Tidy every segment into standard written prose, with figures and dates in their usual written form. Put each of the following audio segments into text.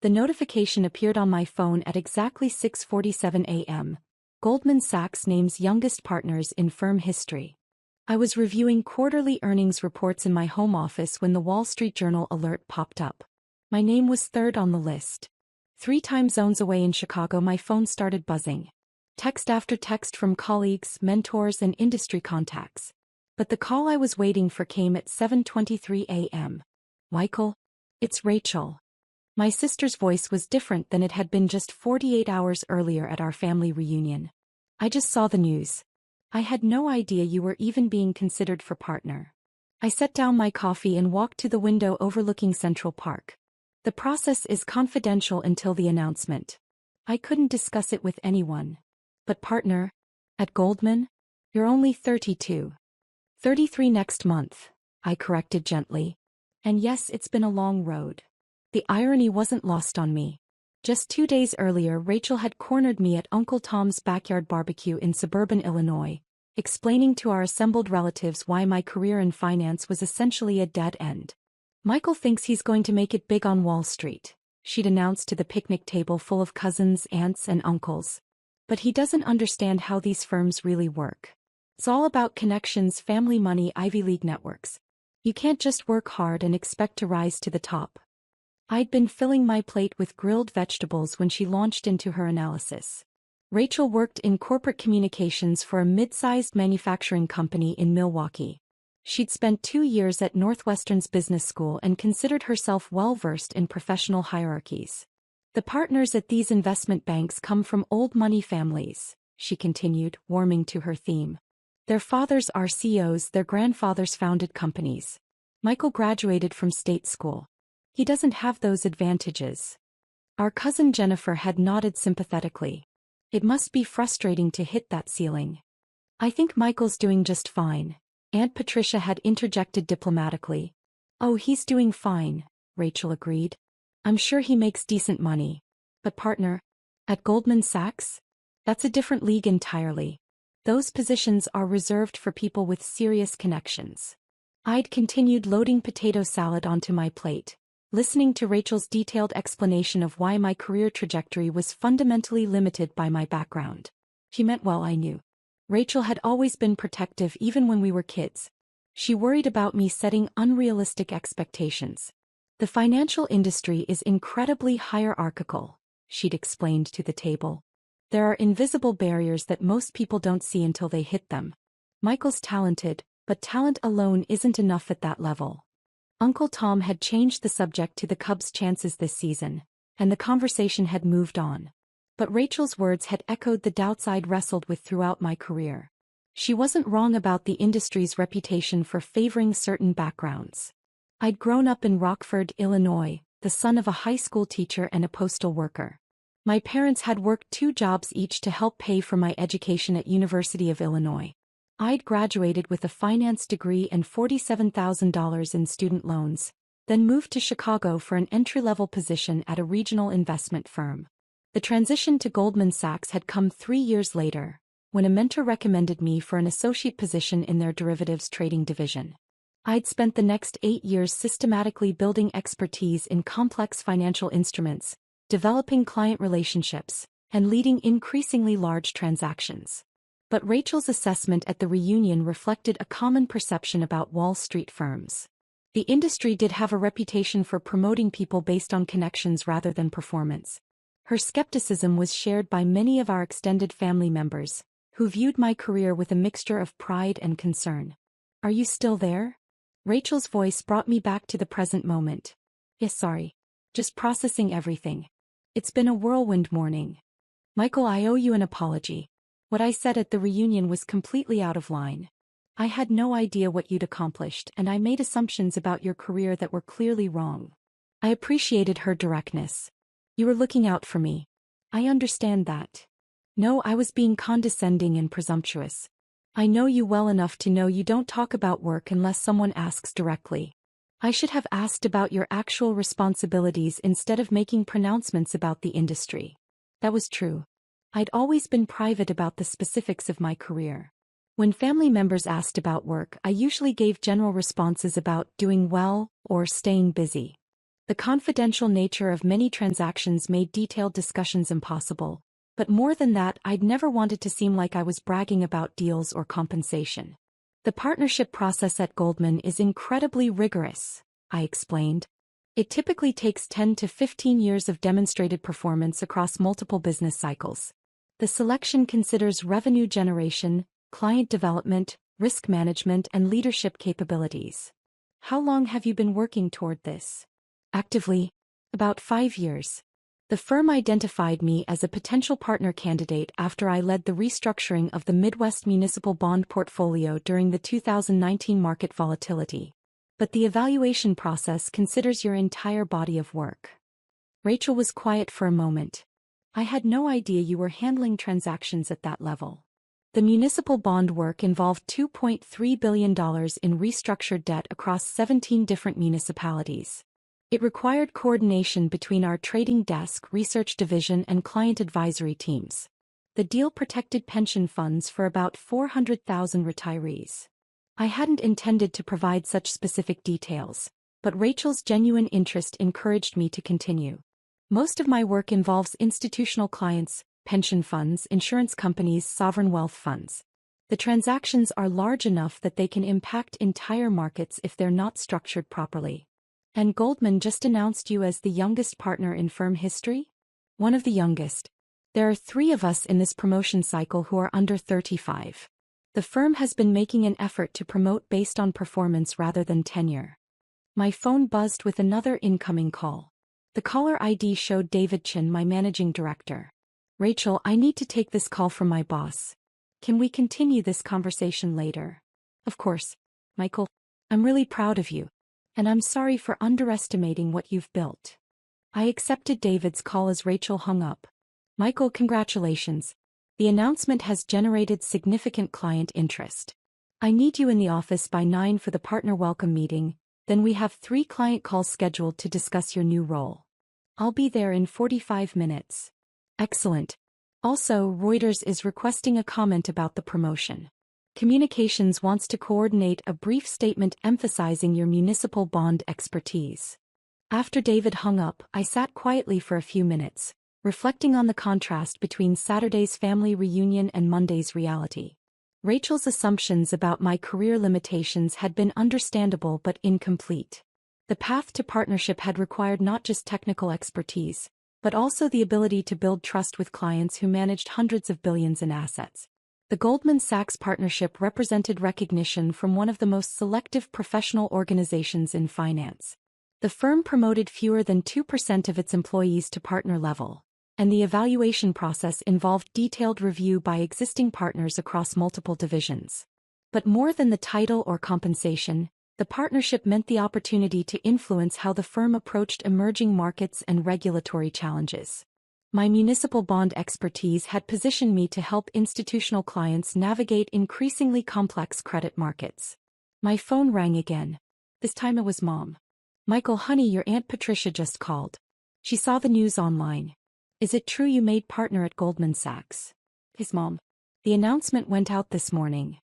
The notification appeared on my phone at exactly 6:47 a.m. Goldman Sachs names youngest partners in firm history. I was reviewing quarterly earnings reports in my home office when the Wall Street Journal alert popped up. My name was third on the list. 3 time zones away in Chicago, my phone started buzzing. Text after text from colleagues, mentors, and industry contacts. But the call I was waiting for came at 7:23 a.m. Michael? It's Rachel. My sister's voice was different than it had been just 48 hours earlier at our family reunion. I just saw the news. I had no idea you were even being considered for partner. I set down my coffee and walked to the window overlooking Central Park. The process is confidential until the announcement. I couldn't discuss it with anyone. But partner? At Goldman? You're only 32. 33 next month, I corrected gently. And yes, it's been a long road. The irony wasn't lost on me. Just 2 days earlier, Rachel had cornered me at Uncle Tom's backyard barbecue in suburban Illinois, explaining to our assembled relatives why my career in finance was essentially a dead end. Michael thinks he's going to make it big on Wall Street, she'd announced to the picnic table full of cousins, aunts, and uncles. But he doesn't understand how these firms really work. It's all about connections, family money, Ivy League networks. You can't just work hard and expect to rise to the top. I'd been filling my plate with grilled vegetables when she launched into her analysis. Rachel worked in corporate communications for a mid-sized manufacturing company in Milwaukee. She'd spent 2 years at Northwestern's business school and considered herself well-versed in professional hierarchies. The partners at these investment banks come from old money families, she continued, warming to her theme. Their fathers are CEOs, their grandfathers founded companies. Michael graduated from state school. He doesn't have those advantages. Our cousin Jennifer had nodded sympathetically. It must be frustrating to hit that ceiling. I think Michael's doing just fine, Aunt Patricia had interjected diplomatically. Oh, he's doing fine, Rachel agreed. I'm sure he makes decent money. But partner? At Goldman Sachs? That's a different league entirely. Those positions are reserved for people with serious connections. I'd continued loading potato salad onto my plate, listening to Rachel's detailed explanation of why my career trajectory was fundamentally limited by my background. She meant well, I knew. Rachel had always been protective even when we were kids. She worried about me setting unrealistic expectations. The financial industry is incredibly hierarchical, she'd explained to the table. There are invisible barriers that most people don't see until they hit them. Michael's talented, but talent alone isn't enough at that level. Uncle Tom had changed the subject to the Cubs' chances this season, and the conversation had moved on. But Rachel's words had echoed the doubts I'd wrestled with throughout my career. She wasn't wrong about the industry's reputation for favoring certain backgrounds. I'd grown up in Rockford, Illinois, the son of a high school teacher and a postal worker. My parents had worked 2 jobs each to help pay for my education at University of Illinois. I'd graduated with a finance degree and $47,000 in student loans, then moved to Chicago for an entry-level position at a regional investment firm. The transition to Goldman Sachs had come 3 years later, when a mentor recommended me for an associate position in their derivatives trading division. I'd spent the next 8 years systematically building expertise in complex financial instruments, developing client relationships, and leading increasingly large transactions. But Rachel's assessment at the reunion reflected a common perception about Wall Street firms. The industry did have a reputation for promoting people based on connections rather than performance. Her skepticism was shared by many of our extended family members, who viewed my career with a mixture of pride and concern. Are you still there? Rachel's voice brought me back to the present moment. Yes, sorry. Just processing everything. It's been a whirlwind morning. Michael, I owe you an apology. What I said at the reunion was completely out of line. I had no idea what you'd accomplished, and I made assumptions about your career that were clearly wrong. I appreciated her directness. You were looking out for me. I understand that. No, I was being condescending and presumptuous. I know you well enough to know you don't talk about work unless someone asks directly. I should have asked about your actual responsibilities instead of making pronouncements about the industry. That was true. I'd always been private about the specifics of my career. When family members asked about work, I usually gave general responses about doing well or staying busy. The confidential nature of many transactions made detailed discussions impossible, but more than that, I'd never wanted to seem like I was bragging about deals or compensation. The partnership process at Goldman is incredibly rigorous, I explained. It typically takes 10 to 15 years of demonstrated performance across multiple business cycles. The selection considers revenue generation, client development, risk management, and leadership capabilities. How long have you been working toward this? Actively? About 5 years. The firm identified me as a potential partner candidate after I led the restructuring of the Midwest municipal bond portfolio during the 2019 market volatility. But the evaluation process considers your entire body of work. Rachel was quiet for a moment. I had no idea you were handling transactions at that level. The municipal bond work involved $2.3 billion in restructured debt across 17 different municipalities. It required coordination between our trading desk, research division, and client advisory teams. The deal protected pension funds for about 400,000 retirees. I hadn't intended to provide such specific details, but Rachel's genuine interest encouraged me to continue. Most of my work involves institutional clients, pension funds, insurance companies, sovereign wealth funds. The transactions are large enough that they can impact entire markets if they're not structured properly. And Goldman just announced you as the youngest partner in firm history? One of the youngest. There are 3 of us in this promotion cycle who are under 35. The firm has been making an effort to promote based on performance rather than tenure. My phone buzzed with another incoming call. The caller ID showed David Chin, my managing director. Rachel, I need to take this call from my boss. Can we continue this conversation later? Of course. Michael, I'm really proud of you. And I'm sorry for underestimating what you've built. I accepted David's call as Rachel hung up. Michael, congratulations. The announcement has generated significant client interest. I need you in the office by 9 for the partner welcome meeting, then we have 3 client calls scheduled to discuss your new role. I'll be there in 45 minutes. Excellent. Also, Reuters is requesting a comment about the promotion. Communications wants to coordinate a brief statement emphasizing your municipal bond expertise. After David hung up, I sat quietly for a few minutes, reflecting on the contrast between Saturday's family reunion and Monday's reality. Rachel's assumptions about my career limitations had been understandable but incomplete. The path to partnership had required not just technical expertise, but also the ability to build trust with clients who managed hundreds of billions in assets. The Goldman Sachs partnership represented recognition from one of the most selective professional organizations in finance. The firm promoted fewer than 2% of its employees to partner level, and the evaluation process involved detailed review by existing partners across multiple divisions. But more than the title or compensation, the partnership meant the opportunity to influence how the firm approached emerging markets and regulatory challenges. My municipal bond expertise had positioned me to help institutional clients navigate increasingly complex credit markets. My phone rang again. This time it was Mom. Michael, honey, your Aunt Patricia just called. She saw the news online. Is it true you made partner at Goldman Sachs? His mom. The announcement went out this morning.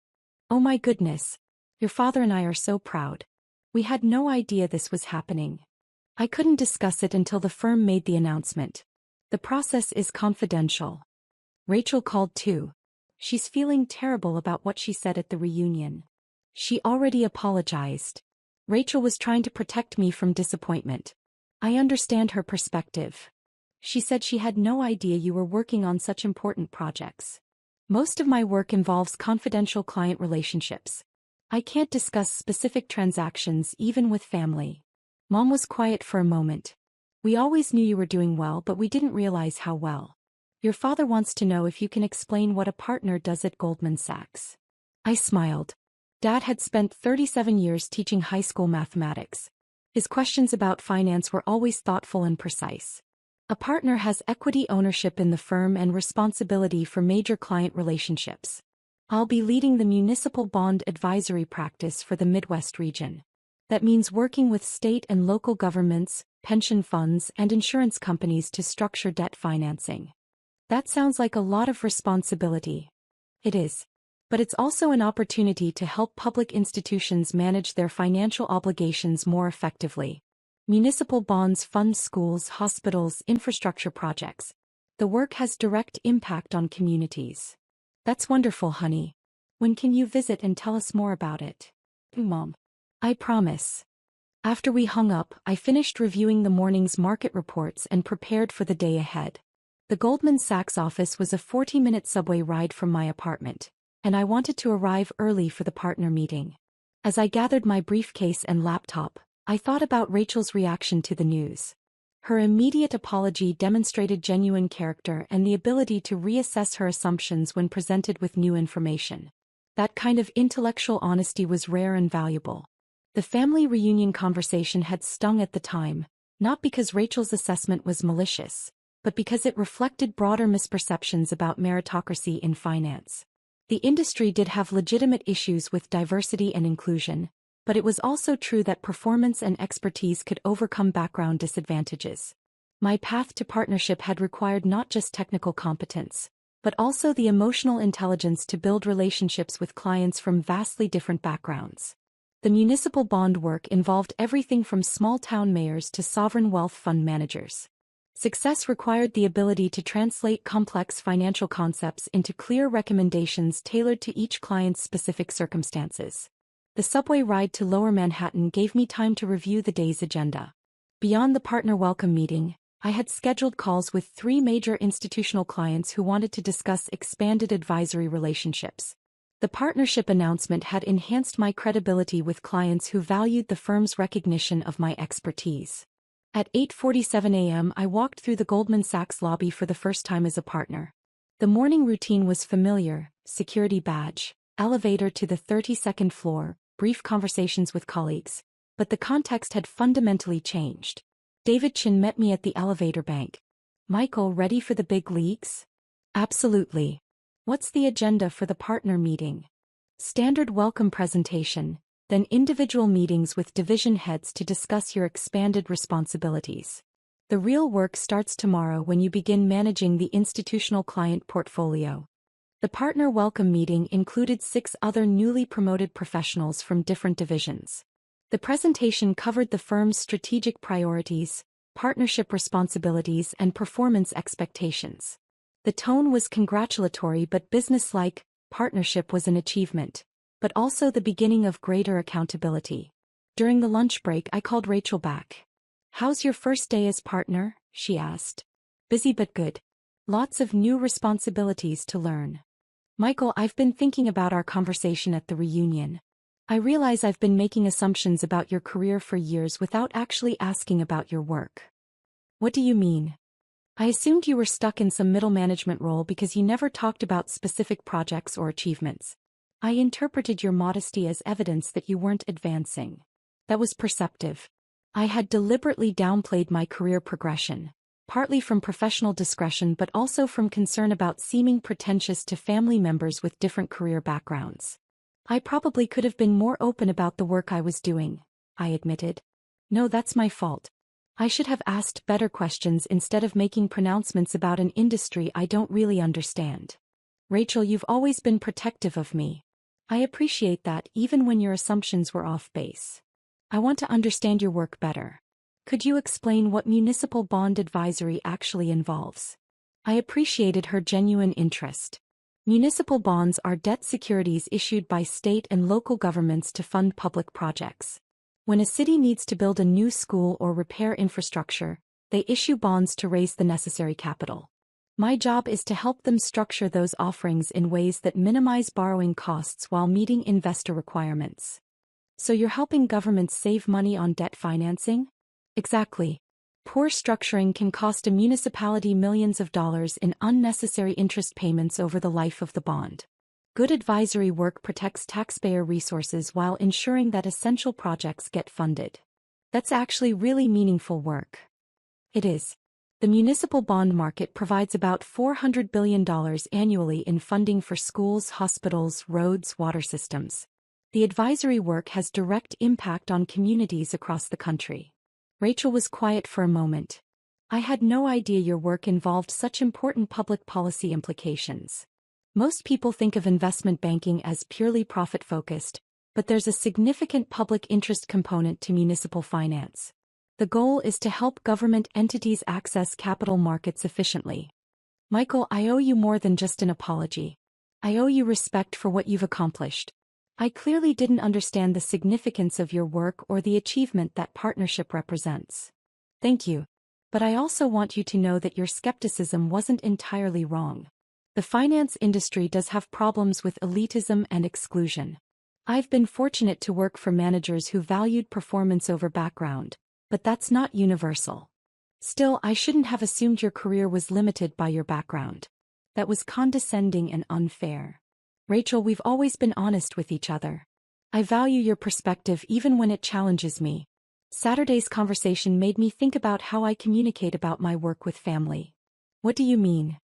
Oh my goodness. Your father and I are so proud. We had no idea this was happening. I couldn't discuss it until the firm made the announcement. The process is confidential. Rachel called too. She's feeling terrible about what she said at the reunion. She already apologized. Rachel was trying to protect me from disappointment. I understand her perspective. She said she had no idea you were working on such important projects. Most of my work involves confidential client relationships. I can't discuss specific transactions even with family. Mom was quiet for a moment. We always knew you were doing well, but we didn't realize how well. Your father wants to know if you can explain what a partner does at Goldman Sachs. I smiled. Dad had spent 37 years teaching high school mathematics. His questions about finance were always thoughtful and precise. A partner has equity ownership in the firm and responsibility for major client relationships. I'll be leading the municipal bond advisory practice for the Midwest region. That means working with state and local governments, pension funds, and insurance companies to structure debt financing. That sounds like a lot of responsibility. It is. But it's also an opportunity to help public institutions manage their financial obligations more effectively. Municipal bonds fund schools, hospitals, infrastructure projects. The work has direct impact on communities. That's wonderful, honey. When can you visit and tell us more about it? Mom. I promise. After we hung up, I finished reviewing the morning's market reports and prepared for the day ahead. The Goldman Sachs office was a 40-minute subway ride from my apartment, and I wanted to arrive early for the partner meeting. As I gathered my briefcase and laptop, I thought about Rachel's reaction to the news. Her immediate apology demonstrated genuine character and the ability to reassess her assumptions when presented with new information. That kind of intellectual honesty was rare and valuable. The family reunion conversation had stung at the time, not because Rachel's assessment was malicious, but because it reflected broader misperceptions about meritocracy in finance. The industry did have legitimate issues with diversity and inclusion, but it was also true that performance and expertise could overcome background disadvantages. My path to partnership had required not just technical competence, but also the emotional intelligence to build relationships with clients from vastly different backgrounds. The municipal bond work involved everything from small-town mayors to sovereign wealth fund managers. Success required the ability to translate complex financial concepts into clear recommendations tailored to each client's specific circumstances. The subway ride to Lower Manhattan gave me time to review the day's agenda. Beyond the partner welcome meeting, I had scheduled calls with 3 major institutional clients who wanted to discuss expanded advisory relationships. The partnership announcement had enhanced my credibility with clients who valued the firm's recognition of my expertise. At 8:47 a.m. I walked through the Goldman Sachs lobby for the first time as a partner. The morning routine was familiar: security badge, elevator to the 32nd floor, brief conversations with colleagues. But the context had fundamentally changed. David Chin met me at the elevator bank. Michael, ready for the big leagues? Absolutely. What's the agenda for the partner meeting? Standard welcome presentation, then individual meetings with division heads to discuss your expanded responsibilities. The real work starts tomorrow when you begin managing the institutional client portfolio. The partner welcome meeting included 6 other newly promoted professionals from different divisions. The presentation covered the firm's strategic priorities, partnership responsibilities, and performance expectations. The tone was congratulatory but businesslike. Partnership was an achievement, but also the beginning of greater accountability. During the lunch break, I called Rachel back. "How's your first day as partner?" she asked. "Busy but good. Lots of new responsibilities to learn." "Michael, I've been thinking about our conversation at the reunion. I realize I've been making assumptions about your career for years without actually asking about your work." "What do you mean?" "I assumed you were stuck in some middle management role because you never talked about specific projects or achievements. I interpreted your modesty as evidence that you weren't advancing." That was perceptive. I had deliberately downplayed my career progression, partly from professional discretion but also from concern about seeming pretentious to family members with different career backgrounds. "I probably could have been more open about the work I was doing," I admitted. "No, that's my fault. I should have asked better questions instead of making pronouncements about an industry I don't really understand." "Rachel, you've always been protective of me. I appreciate that even when your assumptions were off base. I want to understand your work better. Could you explain what municipal bond advisory actually involves?" I appreciated her genuine interest. Municipal bonds are debt securities issued by state and local governments to fund public projects. When a city needs to build a new school or repair infrastructure, they issue bonds to raise the necessary capital. My job is to help them structure those offerings in ways that minimize borrowing costs while meeting investor requirements. "So you're helping governments save money on debt financing?" "Exactly. Poor structuring can cost a municipality millions of dollars in unnecessary interest payments over the life of the bond. Good advisory work protects taxpayer resources while ensuring that essential projects get funded." That's actually really meaningful work. It is. The municipal bond market provides about $400 billion annually in funding for schools, hospitals, roads, water systems. The advisory work has direct impact on communities across the country. Rachel was quiet for a moment. "I had no idea your work involved such important public policy implications. Most people think of investment banking as purely profit-focused, but there's a significant public interest component to municipal finance. The goal is to help government entities access capital markets efficiently. Michael, I owe you more than just an apology. I owe you respect for what you've accomplished. I clearly didn't understand the significance of your work or the achievement that partnership represents. Thank you. But I also want you to know that your skepticism wasn't entirely wrong. The finance industry does have problems with elitism and exclusion. I've been fortunate to work for managers who valued performance over background, but that's not universal. Still, I shouldn't have assumed your career was limited by your background. That was condescending and unfair. Rachel, we've always been honest with each other. I value your perspective even when it challenges me. Saturday's conversation made me think about how I communicate about my work with family. What do you mean?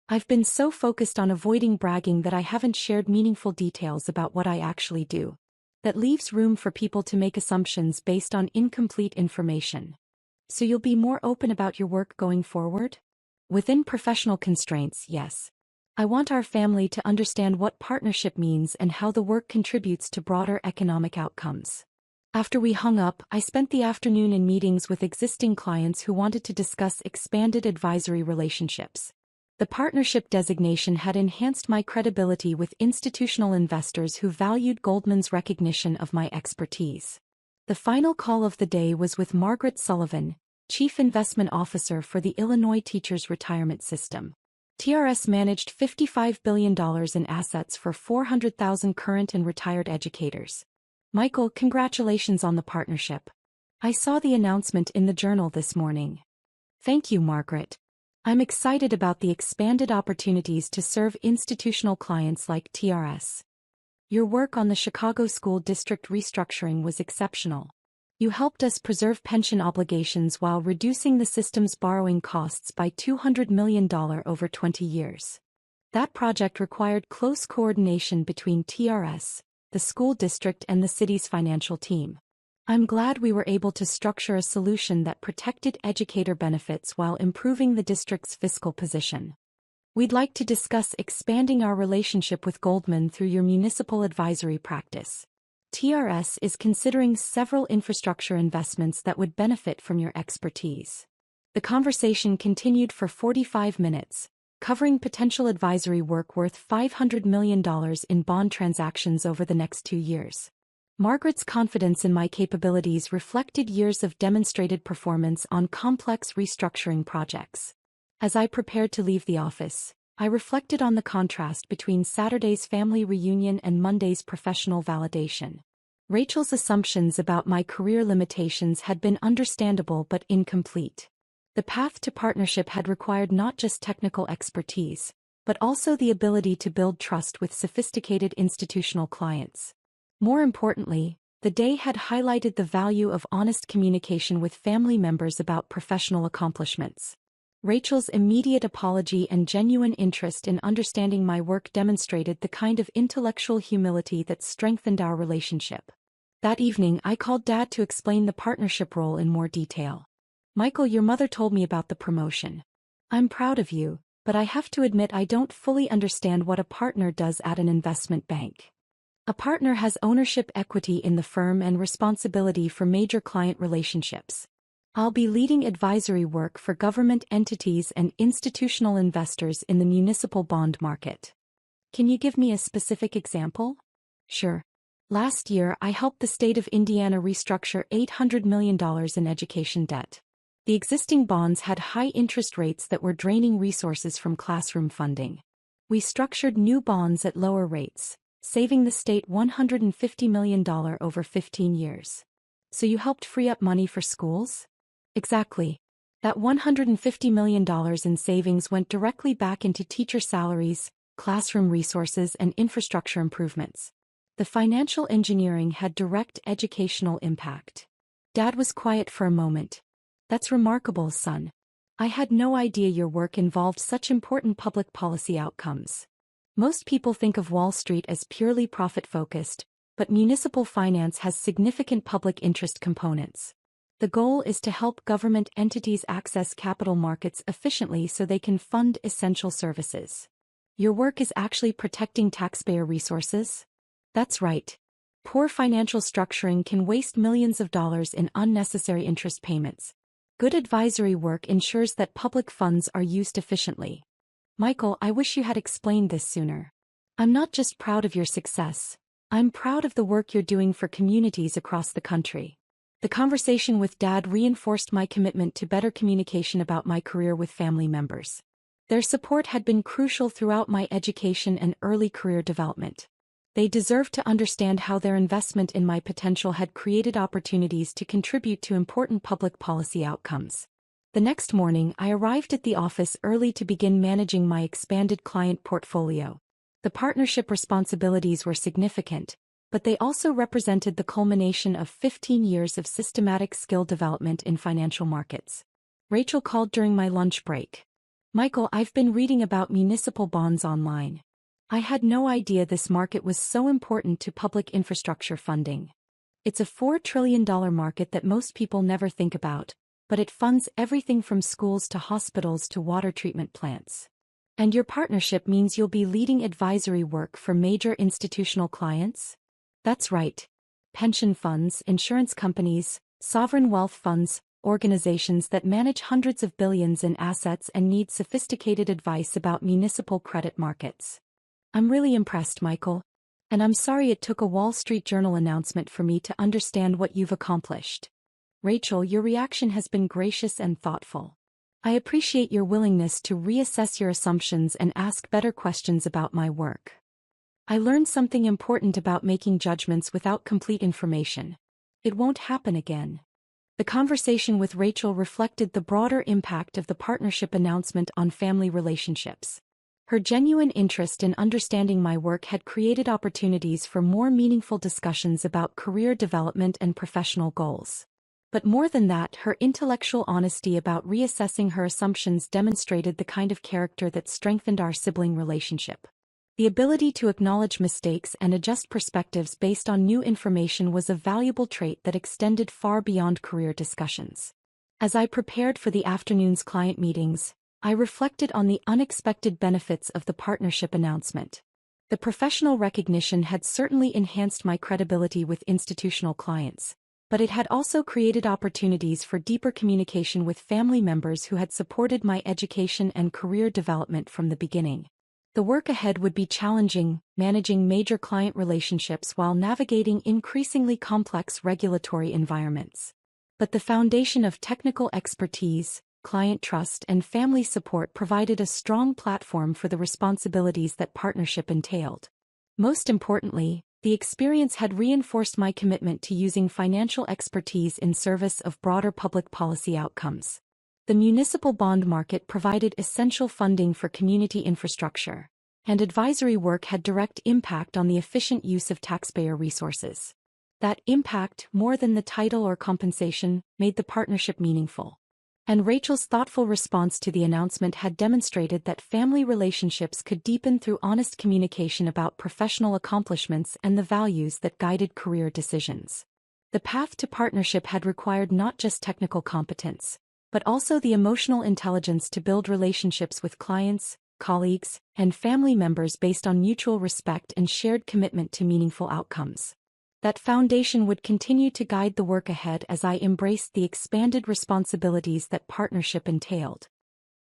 I've been so focused on avoiding bragging that I haven't shared meaningful details about what I actually do. That leaves room for people to make assumptions based on incomplete information. So you'll be more open about your work going forward? Within professional constraints, yes. I want our family to understand what partnership means and how the work contributes to broader economic outcomes. After we hung up, I spent the afternoon in meetings with existing clients who wanted to discuss expanded advisory relationships. The partnership designation had enhanced my credibility with institutional investors who valued Goldman's recognition of my expertise. The final call of the day was with Margaret Sullivan, Chief Investment Officer for the Illinois Teachers' Retirement System. TRS managed $55 billion in assets for 400,000 current and retired educators. Michael, congratulations on the partnership. I saw the announcement in the Journal this morning. Thank you, Margaret. I'm excited about the expanded opportunities to serve institutional clients like TRS. Your work on the Chicago School District restructuring was exceptional. You helped us preserve pension obligations while reducing the system's borrowing costs by $200 million over 20 years. That project required close coordination between TRS, the school district, and the city's financial team. I'm glad we were able to structure a solution that protected educator benefits while improving the district's fiscal position. We'd like to discuss expanding our relationship with Goldman through your municipal advisory practice. TRS is considering several infrastructure investments that would benefit from your expertise. The conversation continued for 45 minutes, covering potential advisory work worth $500 million in bond transactions over the next 2 years. Margaret's confidence in my capabilities reflected years of demonstrated performance on complex restructuring projects. As I prepared to leave the office, I reflected on the contrast between Saturday's family reunion and Monday's professional validation. Rachel's assumptions about my career limitations had been understandable but incomplete. The path to partnership had required not just technical expertise, but also the ability to build trust with sophisticated institutional clients. More importantly, the day had highlighted the value of honest communication with family members about professional accomplishments. Rachel's immediate apology and genuine interest in understanding my work demonstrated the kind of intellectual humility that strengthened our relationship. That evening, I called Dad to explain the partnership role in more detail. Michael, your mother told me about the promotion. I'm proud of you, but I have to admit I don't fully understand what a partner does at an investment bank. A partner has ownership equity in the firm and responsibility for major client relationships. I'll be leading advisory work for government entities and institutional investors in the municipal bond market. Can you give me a specific example? Sure. Last year, I helped the state of Indiana restructure $800 million in education debt. The existing bonds had high interest rates that were draining resources from classroom funding. We structured new bonds at lower rates, saving the state $150 million over 15 years. So you helped free up money for schools? Exactly. That $150 million in savings went directly back into teacher salaries, classroom resources, and infrastructure improvements. The financial engineering had direct educational impact. Dad was quiet for a moment. That's remarkable, son. I had no idea your work involved such important public policy outcomes. Most people think of Wall Street as purely profit-focused, but municipal finance has significant public interest components. The goal is to help government entities access capital markets efficiently so they can fund essential services. Your work is actually protecting taxpayer resources? That's right. Poor financial structuring can waste millions of dollars in unnecessary interest payments. Good advisory work ensures that public funds are used efficiently. Michael, I wish you had explained this sooner. I'm not just proud of your success. I'm proud of the work you're doing for communities across the country. The conversation with Dad reinforced my commitment to better communication about my career with family members. Their support had been crucial throughout my education and early career development. They deserved to understand how their investment in my potential had created opportunities to contribute to important public policy outcomes. The next morning, I arrived at the office early to begin managing my expanded client portfolio. The partnership responsibilities were significant, but they also represented the culmination of 15 years of systematic skill development in financial markets. Rachel called during my lunch break. Michael, I've been reading about municipal bonds online. I had no idea this market was so important to public infrastructure funding. It's a $4 trillion market that most people never think about, but it funds everything from schools to hospitals to water treatment plants. And your partnership means you'll be leading advisory work for major institutional clients? That's right. Pension funds, insurance companies, sovereign wealth funds, organizations that manage hundreds of billions in assets and need sophisticated advice about municipal credit markets. I'm really impressed, Michael. And I'm sorry it took a Wall Street Journal announcement for me to understand what you've accomplished. Rachel, your reaction has been gracious and thoughtful. I appreciate your willingness to reassess your assumptions and ask better questions about my work. I learned something important about making judgments without complete information. It won't happen again. The conversation with Rachel reflected the broader impact of the partnership announcement on family relationships. Her genuine interest in understanding my work had created opportunities for more meaningful discussions about career development and professional goals. But more than that, her intellectual honesty about reassessing her assumptions demonstrated the kind of character that strengthened our sibling relationship. The ability to acknowledge mistakes and adjust perspectives based on new information was a valuable trait that extended far beyond career discussions. As I prepared for the afternoon's client meetings, I reflected on the unexpected benefits of the partnership announcement. The professional recognition had certainly enhanced my credibility with institutional clients, but it had also created opportunities for deeper communication with family members who had supported my education and career development from the beginning. The work ahead would be challenging, managing major client relationships while navigating increasingly complex regulatory environments. But the foundation of technical expertise, client trust, and family support provided a strong platform for the responsibilities that partnership entailed. Most importantly, the experience had reinforced my commitment to using financial expertise in service of broader public policy outcomes. The municipal bond market provided essential funding for community infrastructure, and advisory work had direct impact on the efficient use of taxpayer resources. That impact, more than the title or compensation, made the partnership meaningful. And Rachel's thoughtful response to the announcement had demonstrated that family relationships could deepen through honest communication about professional accomplishments and the values that guided career decisions. The path to partnership had required not just technical competence, but also the emotional intelligence to build relationships with clients, colleagues, and family members based on mutual respect and shared commitment to meaningful outcomes. That foundation would continue to guide the work ahead as I embraced the expanded responsibilities that partnership entailed.